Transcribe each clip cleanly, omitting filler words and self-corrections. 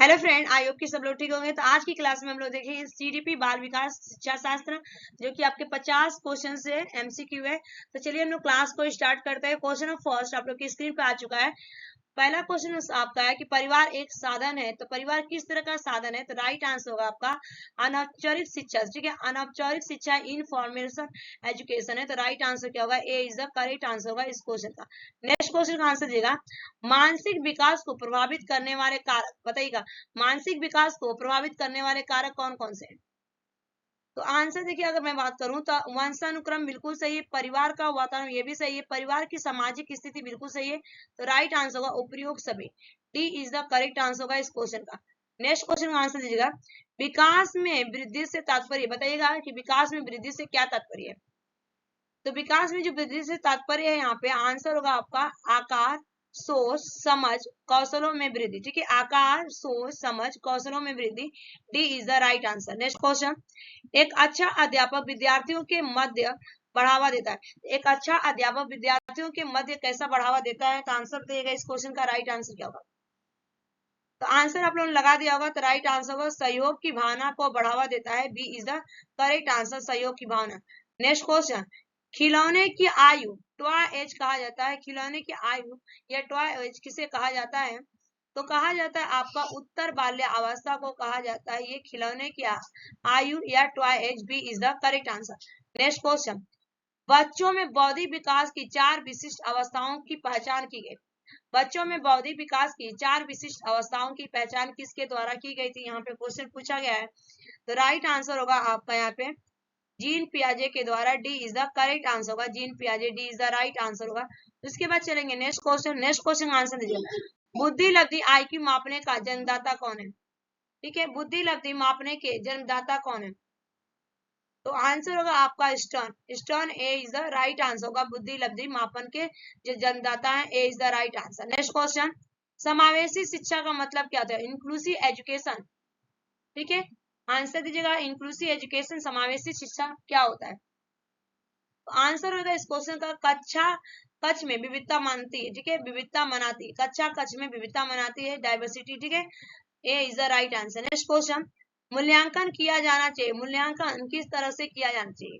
Hello friend, I hope कि सब लोग ठीक होंगे। तो आज की क्लास में हम लोग देखेंगे सीडीपी बाल विकास शिक्षा शास्त्र, जो कि आपके 50 क्वेश्चन से एमसीक्यू है। तो चलिए हम लोग क्लास को स्टार्ट करते हैं। क्वेश्चन फर्स्ट आप लोग की स्क्रीन पे आ चुका है। पहला क्वेश्चन आपका है कि परिवार एक साधन है, तो परिवार किस तरह का साधन है? तो राइट आंसर होगा आपका अनौपचारिक शिक्षा। ठीक है, अनौपचारिक शिक्षा इनफॉर्मेशन एजुकेशन है। तो राइट आंसर क्या होगा? ए इज द करेक्ट आंसर होगा इस क्वेश्चन का। नेक्स्ट क्वेश्चन का आंसर देगा, मानसिक विकास को प्रभावित करने वाले कारक बताइएगा। मानसिक विकास को प्रभावित करने वाले कारक कौन कौन से हैं? तो आंसर देखिए, अगर मैं बात करूं तो वंशानुक्रम बिल्कुल सही है, परिवार का वातावरण ये भी सही है, परिवार की सामाजिक स्थिति बिल्कुल सही है। तो राइट आंसर होगा उपयोग सभी। D is the correct answer होगा इस क्वेश्चन का। नेक्स्ट क्वेश्चन का आंसर दीजिएगा, विकास में वृद्धि से तात्पर्य बताइएगा कि विकास में वृद्धि से क्या तात्पर्य है? तो विकास में जो वृद्धि से तात्पर्य है, यहाँ पे आंसर होगा आपका आकार, सोच, समझ, कौशलों में वृद्धि। ठीक है, आकार, सोच, समझ, कौशलों में वृद्धि। D is the right answer. Next question, एक अच्छा अध्यापक विद्यार्थियों के मध्य बढ़ावा देता है। एक अच्छा अध्यापक विद्यार्थियों के मध्य कैसा बढ़ावा देता है? तो आंसर देगा इस क्वेश्चन का। राइट आंसर क्या होगा? तो आंसर आप लोगों ने लगा दिया होगा। तो राइट आंसर होगा सहयोग की भावना को बढ़ावा देता है। B is the correct answer, सहयोग की भावना। नेक्स्ट क्वेश्चन, खिलौने की आयु टॉय एज कहा जाता है। खिलौने की आयु या टॉय एज किसे कहा जाता है? तो कहा जाता है आपका उत्तर बाल्य अवस्था को कहा जाता है ये खिलौने की आयु या toy age. B is the correct answer. Next question, बच्चों में बौद्धिक विकास की 4 विशिष्ट अवस्थाओं की पहचान की गई। बच्चों में बौद्धिक विकास की 4 विशिष्ट अवस्थाओं की पहचान किसके द्वारा की गई थी? यहाँ पे क्वेश्चन पूछा गया है। तो राइट आंसर होगा आपका यहाँ पे जीन पियाजे के द्वारा। D is the correct answer होगा, जीन पियाजे। D is the right answer होगा। उसके बाद चलेंगे नेक्स्ट क्वेश्चन। नेक्स्ट क्वेश्चन का आंसर दीजिए, बुद्धि लब्धि आईक्यू मापने का जन्मदाता कौन है? ठीक है, बुद्धि लब्धि मापने के जन्मदाता कौन है? तो आंसर होगा आपका Stern. Stern A is the right answer होगा। बुद्धि लब्धि मापन के जो जन्मदाता है, A is the right answer. Next question, समावेशी शिक्षा का मतलब क्या होता है? Inclusive education. ठीक है, आंसर दीजिएगा, इंक्लूसिव एजुकेशन समावेशी शिक्षा क्या होता है? तो आंसर होगा इस क्वेश्चन का कक्षा कक्ष में विविधता मानती है। ठीक है, विविधता मनाती है, कक्षा कक्ष में विविधता मनाती है, डाइवर्सिटी। ठीक है, A is the right answer. Next question, मूल्यांकन किया जाना चाहिए। मूल्यांकन किस तरह से किया जाना चाहिए?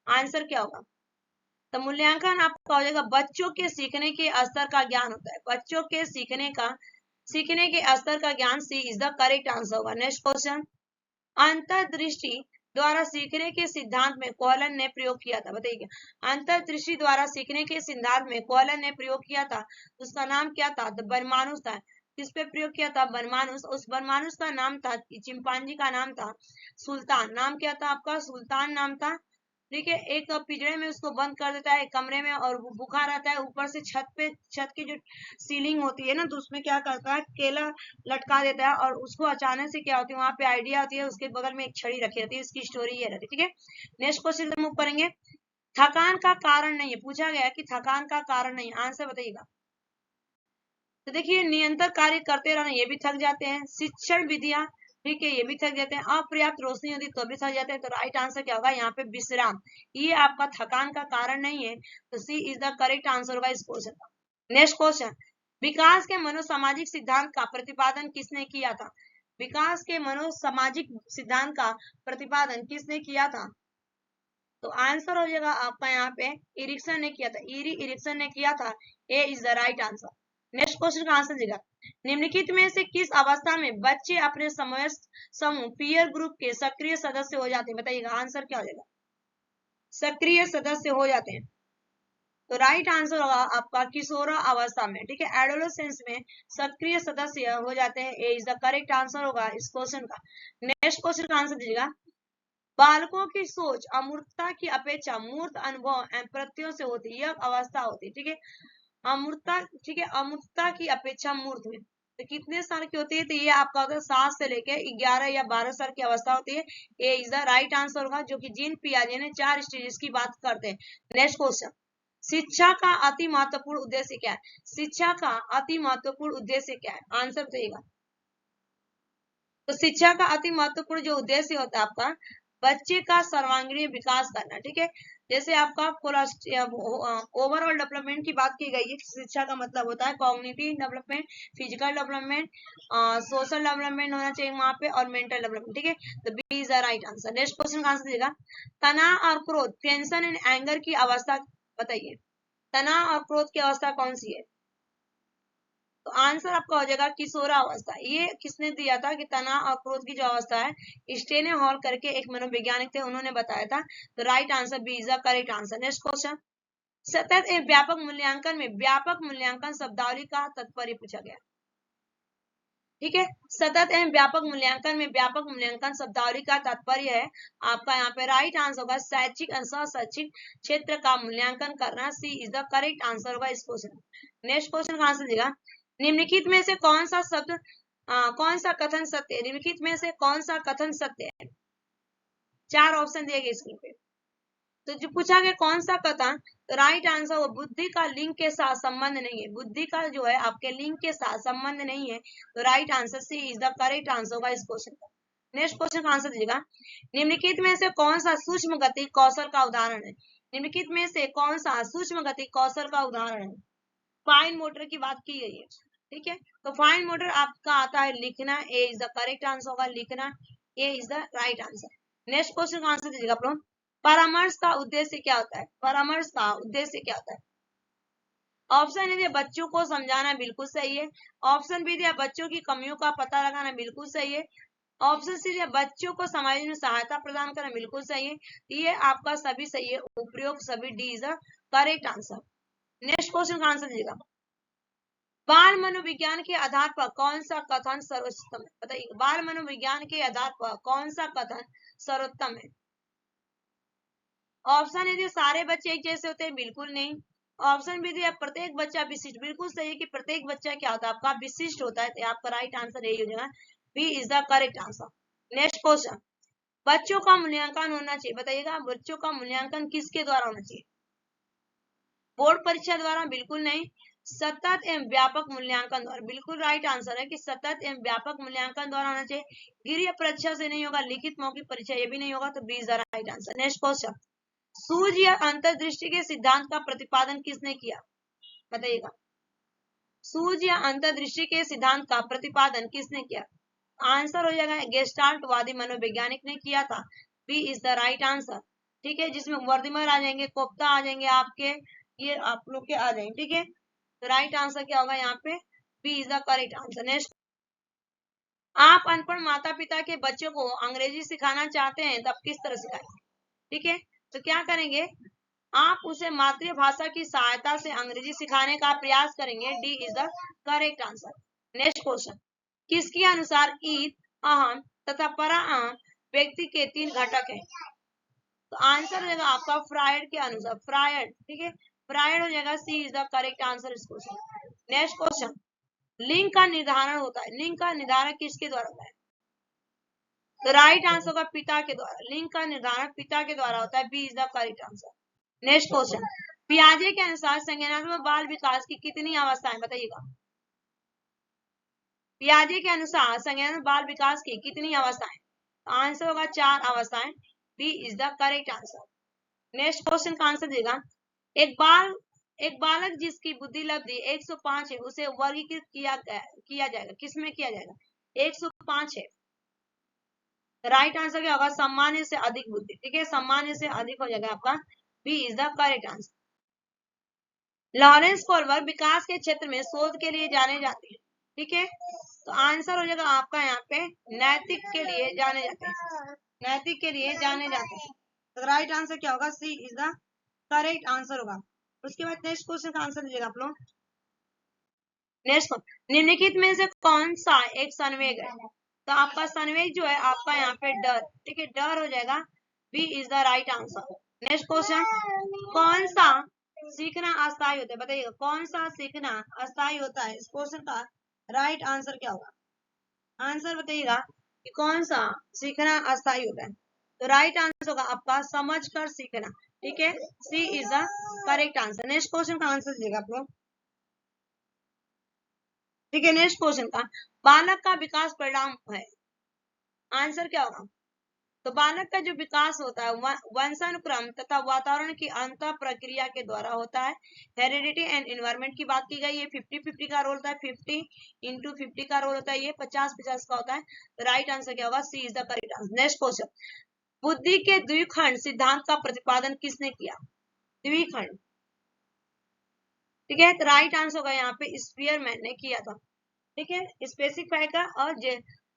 आंसर क्या होगा? तो मूल्यांकन आपका हो जाएगा बच्चों के सीखने के स्तर का ज्ञान होता है। बच्चों के सीखने के स्तर का ज्ञान। सी इज द करेक्ट आंसर होगा। नेक्स्ट क्वेश्चन, अंतर्दृष्टि द्वारा सीखने के सिद्धांत में कोहलन ने प्रयोग किया था। बताइए, अंतर्दृष्टि द्वारा सीखने के सिद्धांत में कोहलन ने प्रयोग किया था, उसका नाम क्या था? तो बर्मानुस था। किस पे प्रयोग किया था? बर्मानुस। उस बर्मानुस का नाम था, चिंपांजी का नाम था सुल्तान। नाम क्या था आपका? सुल्तान नाम था। ठीक है, एक पिंजरे में उसको बंद कर देता है कमरे में, और वो भूखा रहता है। ऊपर से छत की जो सीलिंग होती है ना, तो उसमें क्या करता है, केला लटका देता है, और उसको अचानक से क्या होती है, वहां पे आइडिया होती है, उसके बगल में एक छड़ी रखी रहती है। इसकी स्टोरी ये रहती है। ठीक है, नेक्स्ट क्वेश्चन मूव करेंगे। थकान का कारण नहीं है, पूछा गया कि थकान का कारण नहीं, आंसर बताइएगा। तो देखिए, निरंतर कार्य करते रहना, ये भी थक जाते हैं। शिक्षण विधियां, ठीक है, ये भी थक जाते हैं। अपर्याप्त रोशनी होती तो भी थक जाते हैं। तो राइट आंसर क्या होगा यहाँ पे? विश्राम। ये आपका थकान का कारण नहीं है। तो C is the correct answer होगा इस क्वेश्चन का। नेक्स्ट क्वेश्चन, विकास के मनोसामाजिक सिद्धांत का प्रतिपादन किसने किया था? विकास के मनोसामाजिक सिद्धांत का प्रतिपादन किसने किया था? तो आंसर हो जाएगा आपका यहाँ पे इरिक्सन ने किया था। इरी इरिक्सन ने किया था। A is the right answer. Next question का आंसर देगा, निम्नलिखित में से किस अवस्था में बच्चे अपने समूह पीयर ग्रुप के सक्रिय सदस्य हो जाते हैं? बताइएगा, आंसर क्या हो जाएगा? सक्रिय सदस्य हो जाते हैं। तो राइट आंसर होगा आपका किशोरा अवस्था में। ठीक है, एडोलेसेंस में सक्रिय सदस्य हो जाते हैं। ए इज द करेक्ट आंसर होगा इस क्वेश्चन का। नेक्स्ट क्वेश्चन का आंसर दीजिएगा, बालकों की सोच अमूर्तता की अपेक्षा मूर्त अनुभव एवं प्रत्ययों से होती है, यह अवस्था होती है। ठीक है, अमूर्तता, ठीक है, अमूर्तता की अपेक्षा मूर्त में। तो कितने साल की होती है? तो ये आपका होता है 7 से लेकर 11 या 12 साल की अवस्था होती है। A is the right answer होगा, जो कि जीन पियाजे ने 4 स्टेजेस की बात करते हैं। नेक्स्ट क्वेश्चन, शिक्षा का अति महत्वपूर्ण उद्देश्य क्या है? शिक्षा का अति महत्वपूर्ण उद्देश्य क्या है? आंसर बताइएगा। तो शिक्षा का अति महत्वपूर्ण जो उद्देश्य होता है आपका, बच्चे का सर्वांगीण विकास करना। ठीक है, जैसे आपका ओवरऑल डेवलपमेंट की बात की गई है, शिक्षा का मतलब होता है cognitive development, physical development, social development होना चाहिए वहां पे, और मेंटल डेवलपमेंट, ठीक है। तो B is the right answer. Next question का आंसर देगा, तनाव और क्रोध, टेंशन एंड एंगर की अवस्था बताइए। तनाव और क्रोध की अवस्था कौन सी है? तो आंसर आपका हो जाएगा किशोरावस्था। ये किसने दिया था कि तनाव और क्रोध की जो अवस्था है, स्टेने हॉल करके एक मनोवैज्ञानिक थे, उन्होंने बताया था। तो right answer b is the correct answer. Next question, सतत एवं व्यापक मूल्यांकन में व्यापक मूल्यांकन शब्दावली का तात्पर्य पूछा गया। ठीक है, सतत एवं व्यापक मूल्यांकन में व्यापक मूल्यांकन शब्दावली का तात्पर्य है आपका यहाँ पे राइट आंसर होगा शैक्षिक और शैक्षिक क्षेत्र का मूल्यांकन करना। सी इज द करेक्ट आंसर होगा इस क्वेश्चन। नेक्स्ट क्वेश्चन का आंसर देगा, निम्नलिखित में से कौन सा शब्द कौन सा कथन सत्य है? निम्नलिखित में से कौन सा कथन सत्य है? 4 ऑप्शन दिए गए स्क्रीन पे। तो जो पूछा गया कौन सा कथन, तो राइट आंसर वो बुद्धि का लिंग के साथ संबंध नहीं है। बुद्धि का जो है आपके लिंग के साथ संबंध नहीं है। तो right answer c is the correct answer होगा इस क्वेश्चन का। नेक्स्ट क्वेश्चन का आंसर दीजिएगा, निम्नलिखित में से कौन सा सूक्ष्म गति कौशल का उदाहरण है? निम्नलिखित में से कौन सा सूक्ष्म गति कौशल का उदाहरण है? फाइन मोटर की बात की गई है, ठीक है। तो फाइन मोटर आपका आता है लिखना, A is the correct answer होगा लिखना, A is the right answer. Next question का आंसर दीजिएगा आप लोग, परामर्श का उद्देश्य क्या होता है? परामर्श का उद्देश्य क्या होता है? ऑप्शन ए दिया बच्चों को समझाना, बिल्कुल सही है। ऑप्शन बी दिया बच्चों की कमियों का पता लगाना, बिल्कुल सही है। ऑप्शन सी दिया बच्चों को समझने में सहायता प्रदान करना, बिल्कुल सही है। ये आपका सभी सही है, उपयोग सभी, D is the correct answer. Next question का आंसर दीजिएगा, बाल मनोविज्ञान के आधार पर कौन सा कथन सर्वोत्तम है? बताइए, बाल मनोविज्ञान के आधार पर कौन सा कथन सर्वोत्तम है? ऑप्शन ए सारे बच्चे एक जैसे होते हैं, बिल्कुल नहीं। ऑप्शन बी दिया प्रत्येक बच्चा विशिष्ट, बिल्कुल सही है कि प्रत्येक बच्चा क्या होता है आपका विशिष्ट होता है। तो आपका राइट आंसर यही हो जाएगा, b is the correct answer. Next question, बच्चों का मूल्यांकन होना चाहिए, बताइएगा बच्चों का मूल्यांकन किसके द्वारा होना चाहिए? बोर्ड परीक्षा द्वारा, बिल्कुल नहीं। सतत एवं व्यापक मूल्यांकन द्वारा, बिल्कुल राइट आंसर है कि सतत एवं व्यापक मूल्यांकन द्वारा होना चाहिए। गृह परीक्षा से नहीं होगा, लिखित मौखिक परीक्षा ये भी नहीं होगा। तो B is the right answer. Next question, सूझ या अंतर्दृष्टि के सिद्धांत का प्रतिपादन किसने किया? बताइएगा, सूझ या अंतर्दृष्टि के सिद्धांत का प्रतिपादन किसने किया? आंसर हो जाएगा गेस्टाल्टवादी मनोवैज्ञानिक ने किया था। B is the right answer, ठीक है। जिसमें वर्दिमर आ जाएंगे, कोप्ता आ जाएंगे, आपके ये आप लोग के आ जाएंगे, ठीक है। तो राइट आंसर क्या होगा यहाँ पे? B is the correct answer. Next, आप अनपढ़ माता पिता के बच्चों को अंग्रेजी सिखाना चाहते हैं, तब किस तरह सिखाएं? ठीक है, तो क्या करेंगे, आप उसे मातृभाषा की सहायता से अंग्रेजी सिखाने का प्रयास करेंगे। D is the correct answer. Next question, किसके अनुसार ईद, अहम तथा पराअहम व्यक्ति के 3 घटक हैं? तो आंसर हो जाएगा आपका फ्रायड के अनुसार, फ्रायड, ठीक है, फ्रायड हो जाएगा। सी इज द करेक्ट आंसर इस क्वेश्चन। नेक्स्ट क्वेश्चन, लिंग का निर्धारण होता है, लिंग का निर्धारण किसके द्वारा होता है? तो राइट आंसर होगा पिता के द्वारा, लिंग का निर्धारण पिता के द्वारा होता है। B is the correct answer. Next question, पियाजे के अनुसार संज्ञानात्मक बाल विकास की कितनी अवस्थाएं? बताइएगा, पियाजे के अनुसार संज्ञानात्मक बाल विकास की कितनी अवस्थाएं? आंसर होगा 4 अवस्थाएं। B is the correct answer. Next question का आंसर देगा, एक बालक जिसकी बुद्धि लब्धि 105 है, उसे वर्गीकृत किया जाएगा, किसमें किया जाएगा? 105 है। राइट आंसर क्या होगा? सामान्य से अधिक बुद्धि, ठीक है, सामान्य से अधिक हो जाएगा आपका। B is the correct answer. Lawrence Kohlberg विकास के क्षेत्र में शोध के लिए जाने जाते हैं, ठीक है। तो आंसर हो जाएगा आपका यहाँ पे नैतिक के लिए जाने जाते हैं, नैतिक के लिए जाने जाते हैं। तो राइट आंसर क्या होगा? C is the correct answer होगा। उसके बाद नेक्स्ट क्वेश्चन का आंसर दीजिएगा आप लोग। नेक्स्ट, निम्नलिखित में से कौन सा एक संवेग है? तो आपका संवेग जो है आपका यहाँ पे डर, ठीक है, डर हो जाएगा। B is the right answer. Next question, कौन सा सीखना अस्थायी होता है? बताइएगा, कौन सा सीखना अस्थायी होता है? इस क्वेश्चन का राइट आंसर क्या होगा? आंसर बताइएगा कि कौन सा सीखना अस्थायी होता है। तो राइट आंसर होगा आपका समझ कर सीखना, ठीक है, C is the correct answer. Next question का आंसर दीजिएगा आप लोग, ठीक है। नेक्स्ट क्वेश्चन का, बालक का विकास परिणाम है, आंसर क्या होगा? तो बालक का जो विकास होता है वंशानुक्रम तथा वातावरण की अंत प्रक्रिया के द्वारा होता है। हेरिडिटी एंड एनवायरमेंट की बात की गई है। 50-50 का रोल होता है, 50x50 का रोल होता है, ये 50-50 का होता है। तो राइट आंसर क्या होगा? C is the correct answer. Next question, बुद्धि के द्विखंड सिद्धांत का प्रतिपादन किसने किया? द्विखंड, ठीक है। तो राइट आंसर होगा यहाँ पे स्पीयरमैन ने किया था, ठीक है। स्पेसिफाई का और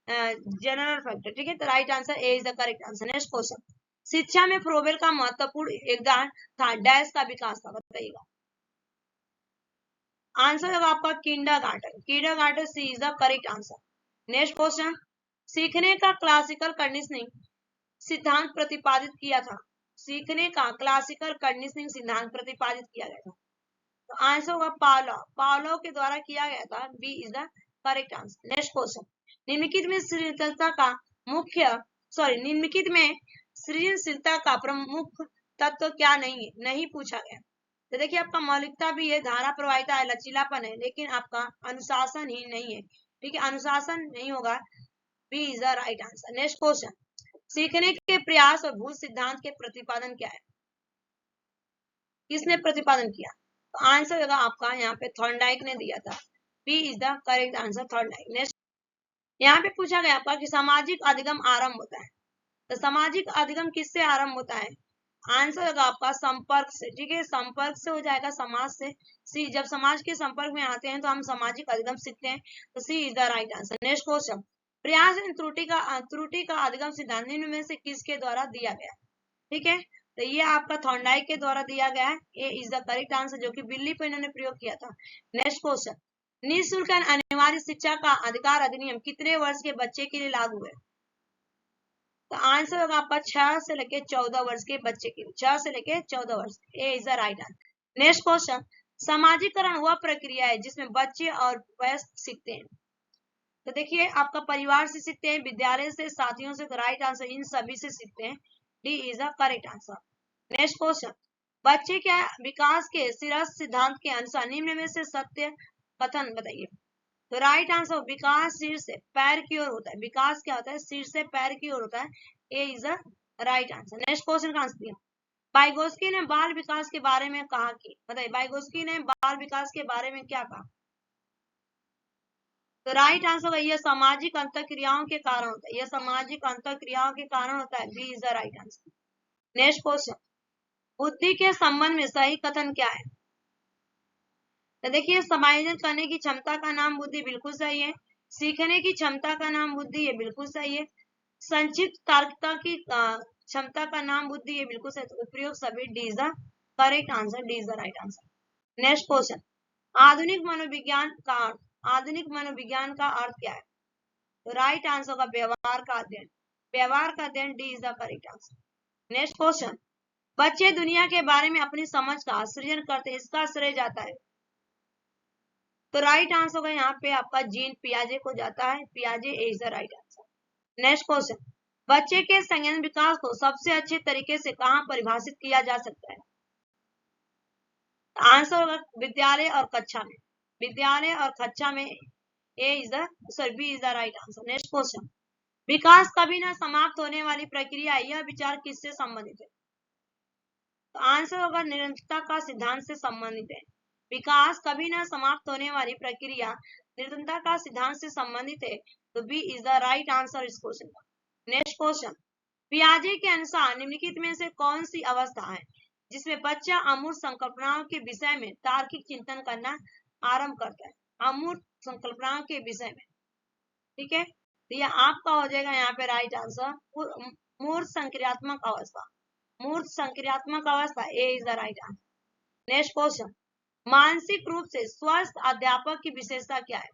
जनरल फैक्टर, ठीक है। तो right answer A is the correct answer. Next question, शिक्षा में फ्रोबेल का महत्वपूर्ण योगदान था डैश का विकास था, बताइएगा। आंसर होगा आपका kindergarten. Kindergarten C is the correct answer. Next question, सीखने का क्लासिकल कंडीशनिंग सिद्धांत प्रतिपादित किया था। सीखने का क्लासिकल कंडीशनिंग सिद्धांत प्रतिपादित किया गया था। तो आंसर होगा पावलोव। पावलोव के द्वारा किया गया था। B is the correct answer. Next question, निम्नलिखित में सृजनशीलता का निम्नलिखित में सृजनशीलता का प्रमुख तत्व क्या नहीं है? नहीं पूछा गया। तो देखिए आपका मौलिकता भी है, धारा प्रवाहिता है, लचीलापन है, लेकिन आपका अनुशासन ही नहीं है, ठीक है। अनुशासन नहीं होगा। B is the right answer. Next question, सीखने के प्रयास और भूत सिद्धांत के प्रतिपादन क्या है? किसने प्रतिपादन किया? तो आंसर होगा आपका यहाँ पे थॉर्नडाइक ने दिया था। B is the correct answer, Thorndike. Next यहाँ पे पूछा गया आपका कि सामाजिक अधिगम आरंभ होता है। तो सामाजिक अधिगम किससे आरंभ होता है? आंसर होगा आपका संपर्क से, ठीक है। संपर्क से हो जाएगा, समाज से। सी, जब समाज के संपर्क में आते हैं तो हम सामाजिक अधिगम सीखते हैं। तो C is the right answer. Next question, प्रयास एवं त्रुटि का अधिगम सिद्धांत निम्न में से किसके द्वारा दिया गया? ठीक है, तो ये आपका थॉर्नडाइक के द्वारा दिया गया है। A is the correct answer, जो कि बिल्ली पर इन्होंने प्रयोग किया था। नेक्स्ट क्वेश्चन, निःशुल्क अनिवार्य शिक्षा का अधिकार अधिनियम कितने वर्ष के बच्चे के लिए लागू है? तो आंसर होगा आपका 6 से लेके 14 वर्ष के बच्चे के लिए, 6 से लेके 14 वर्ष। A is the right answer. Next question, सामाजिकरण वह प्रक्रिया है जिसमें बच्चे और वयस्क सीखते हैं। तो देखिए आपका परिवार से सीखते हैं, विद्यालय से, साथियों से। तो राइट आंसर इन सभी से सीखते हैं। D is the correct answer. Next question, बच्चे के विकास के शीर्ष सिद्धांत के अनुसार निम्न में से सत्य कथन बताइए। तो राइट आंसर, विकास शीर्ष से पैर की ओर होता है। विकास क्या होता है? शीर्ष से पैर की ओर होता है। A is the right answer. Next question का आंसर दिया, वाइगोत्स्की ने बाल विकास के बारे में कहा कि, बताइए वाइगोत्स्की ने बाल विकास के बारे में क्या कहा? तो राइट आंसर होगा यह सामाजिक अंतःक्रियाओं के कारण होता है। यह सामाजिक अंतःक्रियाओं के कारण होता है। B is the right answer. Next question, बुद्धि के संबंध में सही कथन क्या है? तो देखिए समायोजन करने की क्षमता का नाम बुद्धि, बिल्कुल सही है। सीखने की क्षमता का नाम बुद्धि, ये बिल्कुल सही है। संक्षिप्त तार्किकता की क्षमता का नाम बुद्धि, ये बिल्कुल सही। तो उपयोग सभी, D is the correct answer. D is the right answer. Next question, आधुनिक मनोविज्ञान का अर्थ क्या है? तो राइट आंसर होगा व्यवहार का अध्ययन। व्यवहार का अध्ययन, D is the correct answer. Next question, बच्चे दुनिया के बारे में अपनी समझ का सृजन करते हैं, इसका श्रेय जाता है। तो राइट आंसर होगा यहाँ पे आपका जीन पियाजे को जाता है। पियाजे is the right answer. Next question, बच्चे के संज्ञान विकास को सबसे अच्छे तरीके से कहाँ परिभाषित किया जा सकता है? आंसर होगा विद्यालय और कक्षा में। विद्यालय और कक्षा में। A is the B is the right answer. Next question, विकास कभी न समाप्त होने वाली प्रक्रिया, यह विचार किससे संबंधित है? तो आंसर होगा निरंतरता का सिद्धांत से संबंधित है। विकास कभी न समाप्त होने वाली प्रक्रिया निरंतरता का सिद्धांत से संबंधित है। तो B is the right answer इस क्वेश्चन का। नेक्स्ट क्वेश्चन, पियाजे के अनुसार निम्नलिखित में से कौन सी अवस्था है जिसमें बच्चा अमूर्त संकल्पनाओं के विषय में तार्किक चिंतन करना आरंभ करता है? अमूर्त संकल्पनाओं के विषय में, ठीक है। तो यह आपका हो जाएगा यहाँ पे राइट आंसर, मूर्त संक्रियात्मक अवस्था। मूर्त संक्रियात्मक अवस्था, A is the right answer. Next question, मानसिक रूप से स्वस्थ अध्यापक की विशेषता क्या है?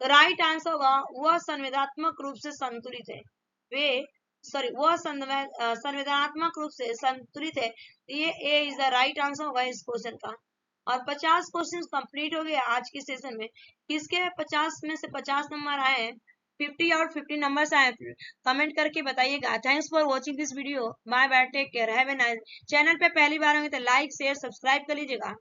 तो राइट आंसर होगा वह संवेदनात्मक रूप से संतुलित है। वह संवेदनात्मक रूप से संतुलित है। ये ए इज द राइट आंसर होगा इस क्वेश्चन का। और 50 क्वेश्चन कंप्लीट हो गए आज के सेशन में। किसके 50 में से 50 नंबर आए हैं? 50 और 50 नंबर आए, कमेंट करके बताइएगा। Thanks for watching this video. Bye bye, take care, have a nice. Channel पे पहली बार होंगे तो लाइक शेयर सब्सक्राइब कर लीजिएगा।